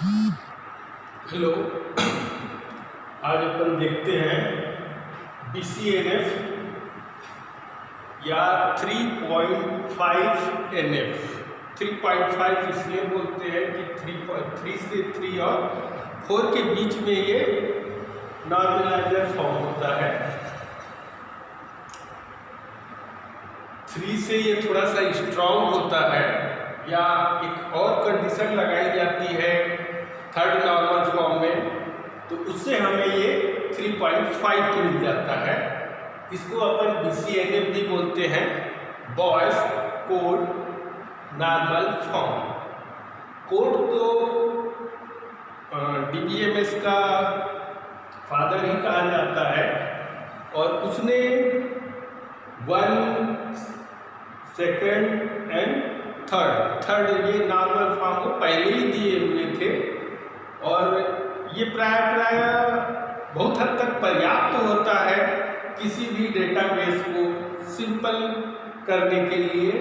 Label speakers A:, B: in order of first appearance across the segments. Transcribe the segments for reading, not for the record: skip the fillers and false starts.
A: Hello. आज अपन देखते हैं BCNF या 3.5 NF। 3.5 इसलिए बोलते हैं कि 3 से 3 और 4 के बीच में ये नॉर्मलाइजर फॉर्म होता है। 3 से ये थोड़ा सा स्ट्रॉन्ग होता है, या एक और कंडीशन लगाई जाती है थर्ड नॉर्मल फॉर्म में, तो उससे हमें ये 3.5 मिल जाता है। इसको अपन BCNF भी बोलते हैं, boys code normal form. Code तो DBMS का फादर ही कहा जाता है, और उसने 1, 2 एंड थर्ड ये नॉर्मल फॉर्म को पहले ही दिए हुए थे, और ये प्राय बहुत हद तक पर्याप्त होता है किसी भी डेटाबेस को सिंपल करने के लिए।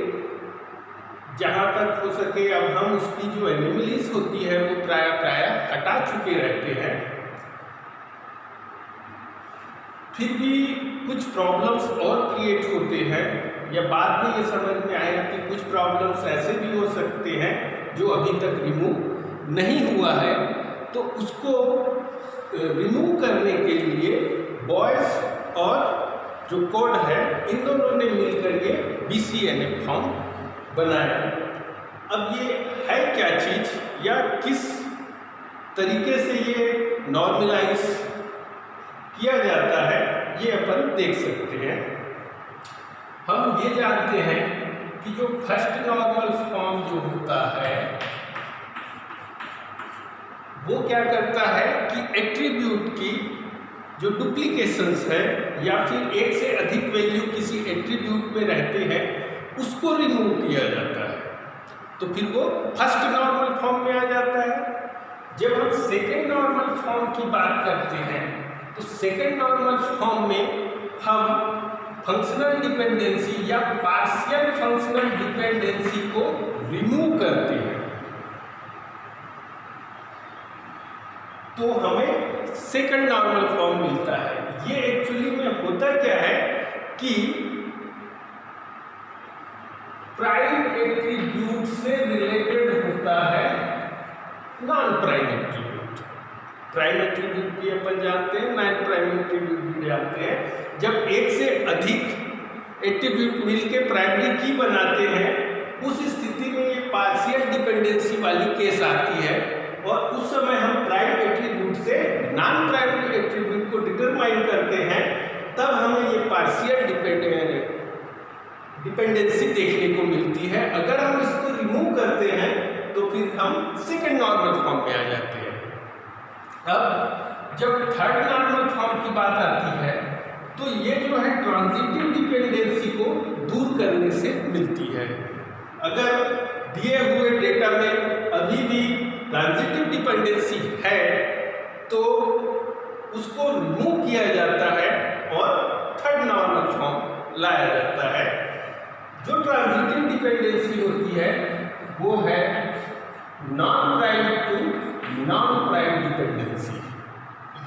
A: जहाँ तक हो सके अब हम उसकी जो एनोमलीज होती है वो प्राय हटा चुके रहते हैं। फिर भी कुछ प्रॉब्लम्स और क्रिएट होते हैं, या बाद में ये समझ में आया कि कुछ प्रॉब्लम्स ऐसे भी हो सकते हैं जो अभी तक रिमूव नहीं हुआ है। तो उसको रिमूव करने के लिए बॉयज और जो कोड है, इन दोनों ने मिलकर ये BCNF फॉर्म बनाया। अब ये है क्या चीज़, या किस तरीके से ये नॉर्मलाइज किया जाता है, ये अपन देख सकते हैं। हम ये जानते हैं कि जो फर्स्ट नॉर्मल फॉर्म जो होता है वो क्या करता है कि एट्रीब्यूट की जो डुप्लीकेशंस है, या फिर एक से अधिक वैल्यू किसी एट्रीब्यूट में रहते हैं, उसको रिमूव किया जाता है। तो फिर वो फर्स्ट नॉर्मल फॉर्म में आ जाता है। जब हम सेकेंड नॉर्मल फॉर्म की बात करते हैं, तो सेकेंड नॉर्मल फॉर्म में हम फंक्शनल डिपेंडेंसी या पार्शियल फंक्शनल डिपेंडेंसी को रिमूव करते हैं, तो हमें सेकंड नॉर्मल फॉर्म मिलता है। ये एक्चुअली में होता क्या है कि प्राइम एट्रीब्यूट से रिलेटेड होता है non prime attribute. Prime attribute भी अपन जानते हैं, नॉन प्राइम एट्रीब्यूट भी जानते हैं। जब एक से अधिक एट्रीब्यूट मिलके प्राइमरी की बनाते हैं, उस स्थिति में ये पार्शियल डिपेंडेंसी वाली केस आती है, और उस समय हम प्राइम एट्रीब्यूट से नॉन प्राइम एट्रीब्यूट को डिटरमाइन करते हैं। तब हमें ये पार्शियल डिपेंडेंसी देखने को मिलती है। अगर हम इसको रिमूव करते हैं तो फिर हम सेकेंड नॉर्मल फॉर्म में आ जाते हैं। अब जब थर्ड नॉर्मल फॉर्म की बात आती है, तो ये जो है ट्रांजिटिव डिपेंडेंसी को दूर करने से मिलती है। अगर दिए हुए डेटा में अभी भी ट्रांजिटिव डिपेंडेंसी है, तो उसको रिमूव किया जाता है और थर्ड नॉर्मल फॉर्म लाया जाता है। जो ट्रांजिटिव डिपेंडेंसी होती है वो है non prime to non prime dependency.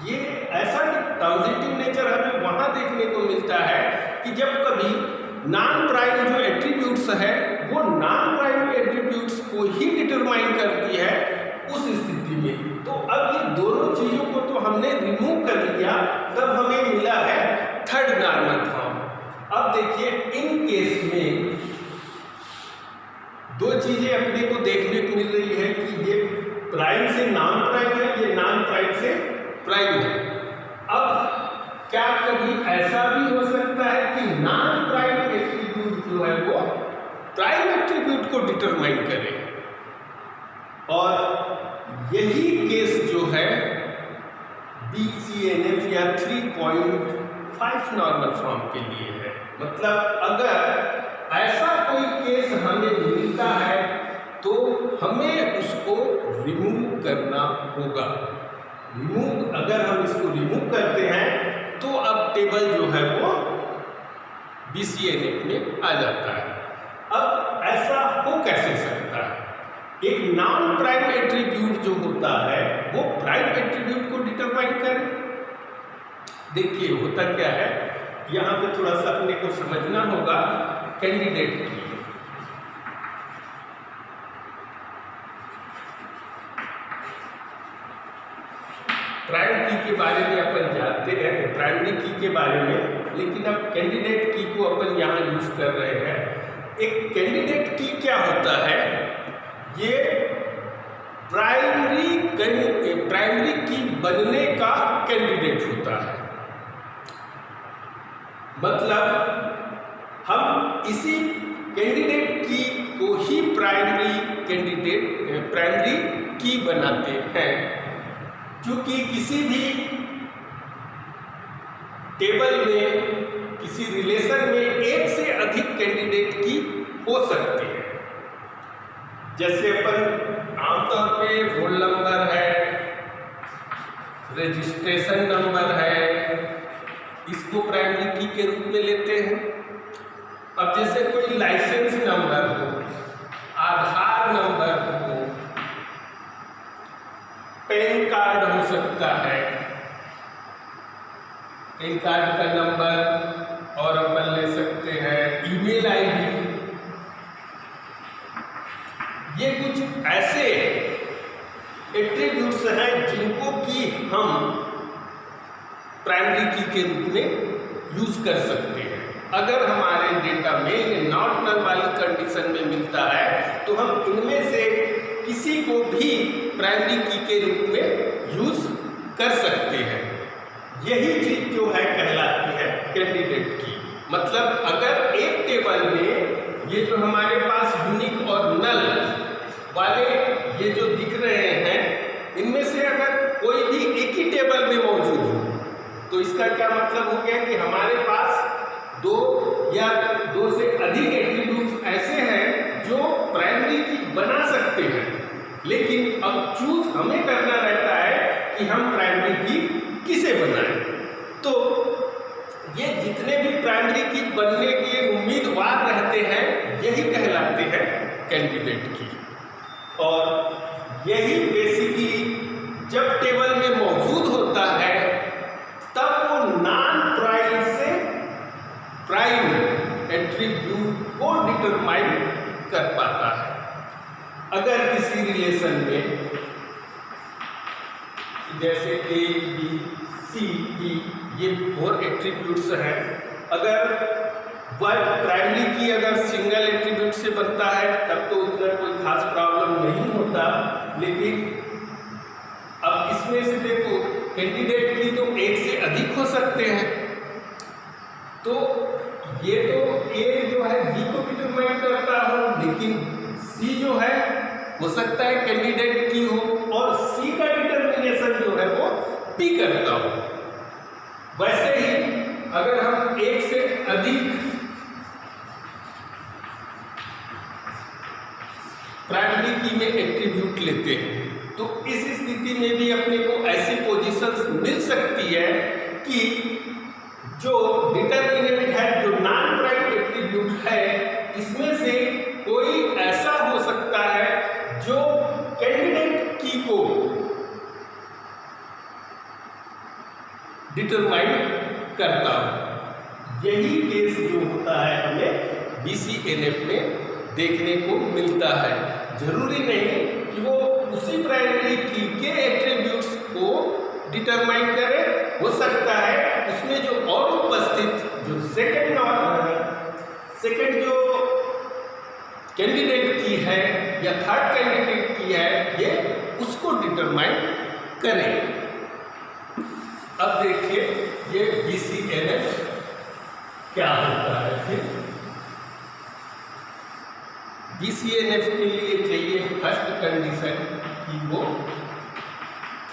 A: ये ऐसा ट्रांजिटिव नेचर हमें वहाँ देखने को मिलता है कि जब कभी नॉन प्राइम जो एट्रीब्यूट्स है वो नॉन प्राइम एट्रीब्यूट्स को ही डिटरमाइन करती है उस स्थिति में। तो अब ये दोनों चीज़ों को तो हमने रिमूव कर लिया, तब हमें मिला है थर्ड नॉर्मल फॉर्म। अब देखिए, इन केस में दो चीज़ें अपने को देखने को मिल रही है कि ये प्राइम से नॉन प्राइम है, ये नॉन प्राइम से प्राइम है। अब क्या कभी ऐसा भी हो सकता है कि नॉन प्राइम एट्रीब्यूट जो है वो प्राइम एट्रीब्यूट को डिटरमाइन करे, और यही केस जो है BCNF या 3.5 नॉर्मल फॉर्म के लिए है। मतलब अगर ऐसा कोई केस हमें मिलता है तो हमें उसको रिमूव करना होगा। अगर हम इसको रिमूव करते हैं तो अब टेबल जो है वो BCNF में आ जाता है। अब ऐसा हो कैसे सकता है? एक नॉन प्राइम एट्रीब्यूट जो होता है वो प्राइम एट्रीब्यूट को डिटरमाइन करे। देखिए होता क्या है, यहाँ पे थोड़ा सा अपने को समझना होगा कैंडिडेट की। प्राइम की के बारे में अपन जानते हैं, प्राइमरी की के बारे में, लेकिन अब कैंडिडेट की को अपन यहाँ यूज कर रहे हैं। एक कैंडिडेट की क्या होता है, ये प्राइमरी की बनने का कैंडिडेट होता है। मतलब हम इसी कैंडिडेट की को ही प्राइमरी की बनाते हैं। क्योंकि किसी भी टेबल में, किसी रिलेशन में एक से अधिक कैंडिडेट की हो सकती है। जैसे अपन आमतौर पे रोल नंबर है, रजिस्ट्रेशन नंबर है, इसको प्राइमरी की के रूप में लेते हैं। अब जैसे कोई लाइसेंस नंबर हो, आधार नंबर हो, पैन कार्ड हो सकता है, पैन कार्ड का नंबर, और अपन ले सकते हैं ईमेल आईडी। ये कुछ ऐसे एट्रीब्यूट्स हैं जिनको कि हम प्राइमरी की के रूप में यूज कर सकते हैं। अगर हमारे डेटा में ये नॉट नल वाली कंडीशन में मिलता है तो हम इनमें से किसी को भी प्राइमरी की के रूप में यूज कर सकते हैं। यही चीज जो है कहलाती है कैंडिडेट की। मतलब अगर एक टेबल में ये जो हमारे पास यूनिक और नल वाले ये जो दिख रहे हैं, इनमें से अगर कोई भी एक ही टेबल में मौजूद हो तो इसका क्या मतलब हो गया कि हमारे पास दो या दो से अधिक एट्रीब्यूट्स ऐसे हैं जो प्राइमरी की बना सकते हैं। लेकिन अब चूज हमें करना रहता है कि हम प्राइमरी की किसे बनाएं। तो ये जितने भी प्राइमरी की बनने के उम्मीदवार रहते हैं यही कहलाते हैं कैंडिडेट की। और यही बेसिकली जब टेबल में मौजूद होता है तब वो नॉन प्राइम से प्राइम एट्रीब्यूट को डिटरमाइन कर पाता है। अगर किसी रिलेशन में जैसे ए बी सी डी ये 4 एट्रीब्यूट्स हैं, अगर वह प्राइमरी की अगर सिंगल एट्रीब्यूट से बनता है तब तो उतना कोई खास प्रॉब्लम नहीं होता। लेकिन अब इसमें से देखो कैंडिडेट की तो एक से अधिक हो सकते हैं, तो ये तो ए जो है बी को डिटरमाइन करता हो, लेकिन सी जो है हो सकता है कैंडिडेट की हो, और सी का डिटर्मिनेशन जो है वो डी करता हो। वैसे ही अगर हम एक से अधिक प्राइमरी की में एट्रीब्यूट लेते हैं तो इस स्थिति में भी अपने को ऐसी पोजीशंस मिल सकती है कि जो डिटर्मिनेंट है, जो नॉन प्राइम एट्रीब्यूट है, इसमें से कोई ऐसा हो सकता है जो कैंडिडेट की को डिटरमाइन करता हो। यही केस जो होता है हमें BCNF में देखने को मिलता है। जरूरी नहीं कि वो उसी प्राइमरी की के एट्रीब्यूट्स को डिटरमाइन करे, हो सकता है उसमें जो और उपस्थित जो सेकंड जो कैंडिडेट की है या थर्ड कैंडिडेट की है ये उसको डिटरमाइन करें। अब देखिए ये BCNF क्या होता है। फिर BCNF के लिए चाहिए फर्स्ट कंडीशन कि वो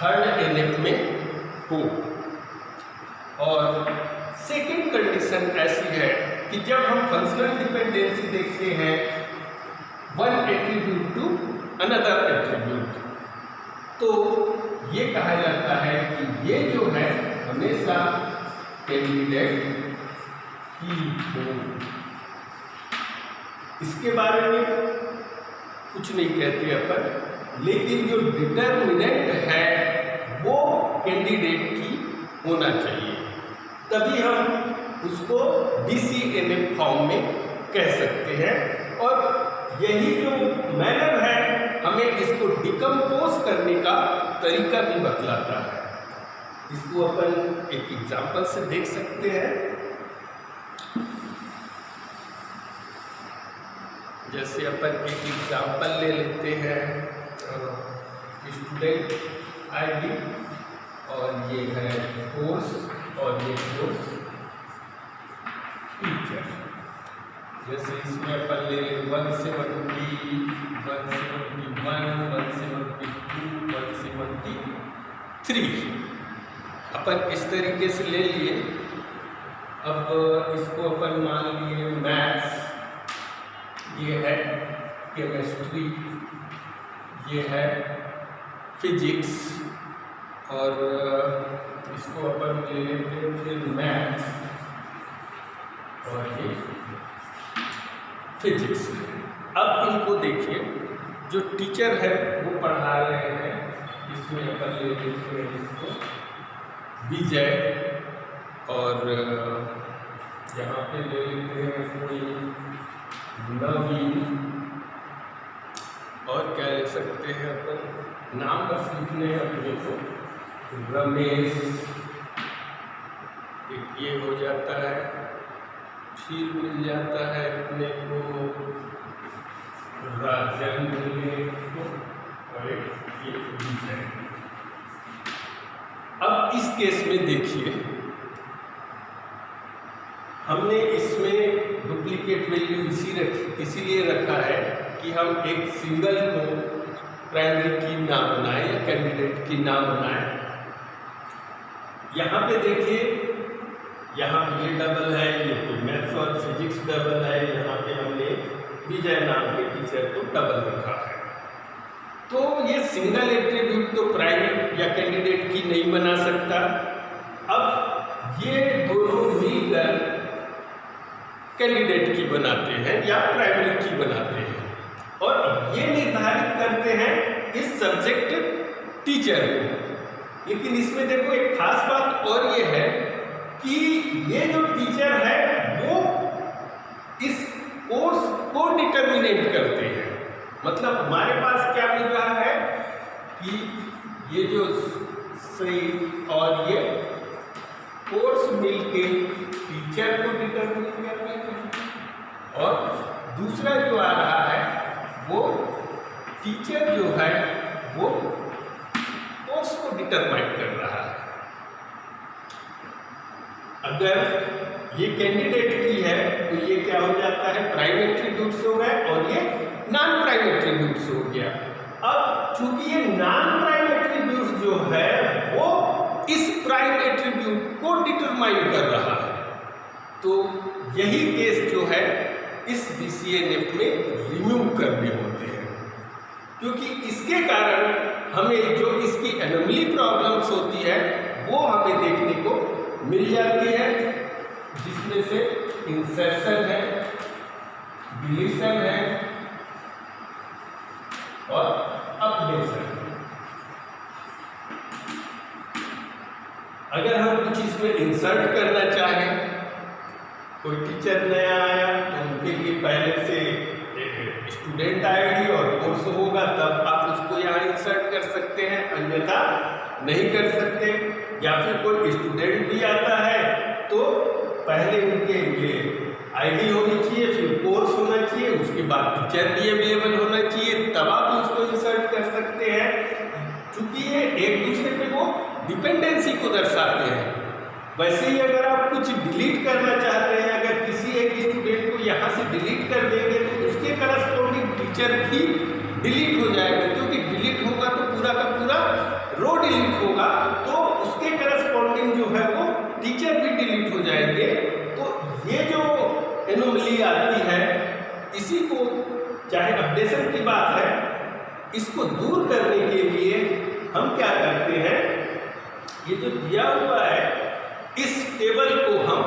A: थर्ड NF में हो, और सेकंड कंडीशन ऐसी है कि जब हम फंक्शनल डिपेंडेंसी देखते हैं one attribute to another attribute, तो ये कहा जाता है कि ये जो है हमेशा कैंडिडेट की हो। इसके बारे में कुछ नहीं कहते अपन, लेकिन जो डिटर्मिनेंट है वो कैंडिडेट की होना चाहिए, तभी हम उसको DCNF फॉर्म में कह सकते हैं। और यही जो मैनर है हमें इसको डिकम्पोज करने का तरीका भी बतलाता है। इसको अपन एक एग्जांपल से देख सकते हैं। जैसे अपन एक एग्जांपल ले लेते हैं, स्टूडेंट ID और ये है कोर्स और ये कोर्स टीचर। जैसे इसमें अपन ले लें 170, 171, 172, 173, अपन इस तरीके से ले लिए। अब इसको अपन मान लिए मैथ्स, ये है केमिस्ट्री, ये है फिजिक्स, और इसको अपन ले लेते हैं फिर मैथ्स और ये फिजिक्स। अब इनको देखिए, जो टीचर है वो पढ़ा रहे हैं, इसमें अपन ले लेते हैं इसको विजय, और यहाँ पे ले लेते हैं कोई नवीन, और क्या ले सकते हैं अपन, नाम बस लिखने हैं अपने को, रमेश, एक ये हो जाता है, फिर मिल जाता है अपने को राजन मिलने को, और एक ये विजय। अब इस केस में देखिए, हमने इसमें डुप्लीकेट वैल्यू इसीलिए रखा है कि हम एक सिंगल को प्राइमरी की ना बनाएं या कैंडिडेट की ना बनाएं। यहाँ पे देखिए, यहाँ ये डबल है, ये तो मैथ्स और फिजिक्स डबल है, यहाँ पे हमने विजय नाम के टीचर को डबल रखा है। तो ये सिंगल एट्रीब्यूट तो प्राइम या कैंडिडेट की नहीं बना सकता। अब ये दोनों मिलकर कैंडिडेट की बनाते हैं या प्राइमरी की बनाते हैं, और ये निर्धारित करते हैं इस सब्जेक्ट टीचर को। लेकिन इसमें देखो एक खास बात और ये है कि ये जो टीचर है वो इस कोर्स को डिटर्मिनेट करते हैं। मतलब हमारे पास क्या मिल रहा है कि ये जो सही और ये कोर्स मिलके टीचर को डिटर्मिनेट कर रहे हैं, और दूसरा जो आ रहा है वो टीचर जो है वो कोर्स को डिटरमाइन कर रहा है। अगर ये कैंडिडेट की है तो ये क्या हो जाता है, प्राइम एट्रीब्यूट से हो गया, और ये नॉन प्राइम एट्रीब्यूट से हो गया। अब चूंकि ये नॉन प्राइम एट्रीब्यूट जो है वो इस प्राइम एट्रीब्यूट को डिटरमाइन कर रहा है, तो यही केस जो है इस DCNF में रिमूव करने होते हैं, क्योंकि इसके कारण हमें जो इसकी एनोमली प्रॉब्लम्स होती है वो हमें देखने को मिल जाती है, जिसमें से इंसर्शन है, डिलीशन है और अपडेशन। अगर हम कुछ इसमें इंसर्ट करना चाहें, कोई टीचर नया आया तो उनके लिए पहले से स्टूडेंट ID और कोर्स होगा, तब आप उसको यहाँ इंसर्ट कर सकते हैं, अन्यथा नहीं कर सकते। या फिर कोई स्टूडेंट भी आता है तो पहले उनके लिए ID होनी चाहिए, फिर कोर्स होना चाहिए, उसके बाद टीचर भी अवेलेबल होना चाहिए, तब आप उसको इंसर्ट कर सकते हैं। चूंकि ये एक दूसरे पे वो डिपेंडेंसी को दर्शाते हैं। वैसे ही अगर आप कुछ डिलीट करना चाहते हैं, अगर किसी एक स्टूडेंट को यहाँ से डिलीट कर देंगे तो उसके करस्पॉन्डिंग टीचर भी डिलीट हो जाएगा, क्योंकि डिलीट होगा तो पूरा का पूरा रो डिलीट होगा, तो उसके करस्पॉन्डिंग जो है वो टीचर भी डिलीट हो जाएंगे। तो ये जो एनोमली आती है, इसी को, चाहे अपडेशन की बात है, इसको दूर करने के लिए हम क्या करते हैं, ये जो दिया हुआ है इस टेबल को हम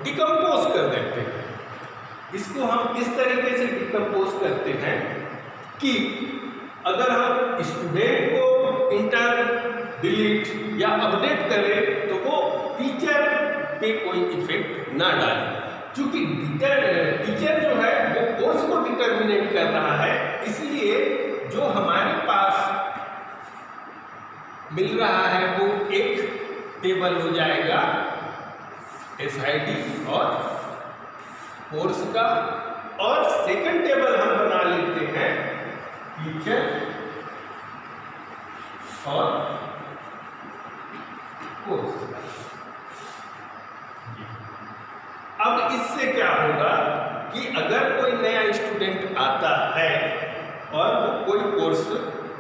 A: डिकम्पोज कर देते हैं। इसको हम इस तरीके से डिकम्पोज करते हैं कि अगर हम स्टूडेंट को इंटर, डिलीट या अपडेट करें तो वो टीचर पे कोई इफेक्ट ना डाले, क्योंकि टीचर जो है वो कोर्स को डिटर्मिनेट कर रहा है, इसलिए जो हमारे पास मिल रहा है वो एक टेबल हो जाएगा SID और कोर्स का, और सेकंड टेबल हम बना लेते हैं टीचर और कोर्स का। अब इससे क्या होगा कि अगर कोई नया स्टूडेंट आता है और वो कोई कोर्स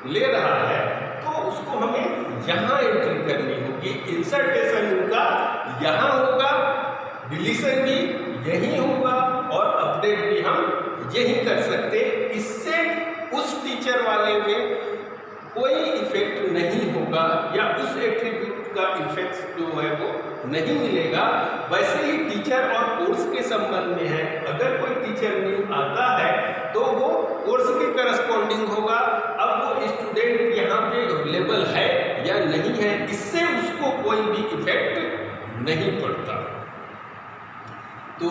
A: ले रहा है तो उसको हमें यहाँ एंट्री करनी होगी, इंसर्टेशन उनका यहाँ होगा, डिलीशन भी यही होगा और अपडेट भी हम यही कर सकते। इससे उस टीचर वाले में कोई इफेक्ट नहीं होगा या उस एट्रीब्यूट का इफेक्ट जो है वो नहीं मिलेगा। वैसे ही टीचर और कोर्स के संबंध में है, अगर कोई टीचर न्यू आता है तो वो कोर्स के करस्पॉन्डिंग होगा। अब वो स्टूडेंट यहाँ पे अवेलेबल है या नहीं है, इससे उसको कोई भी इफेक्ट नहीं पड़ता। तो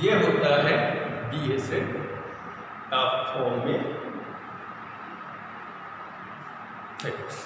A: ये होता है BSN का फॉर्म में। Thanks.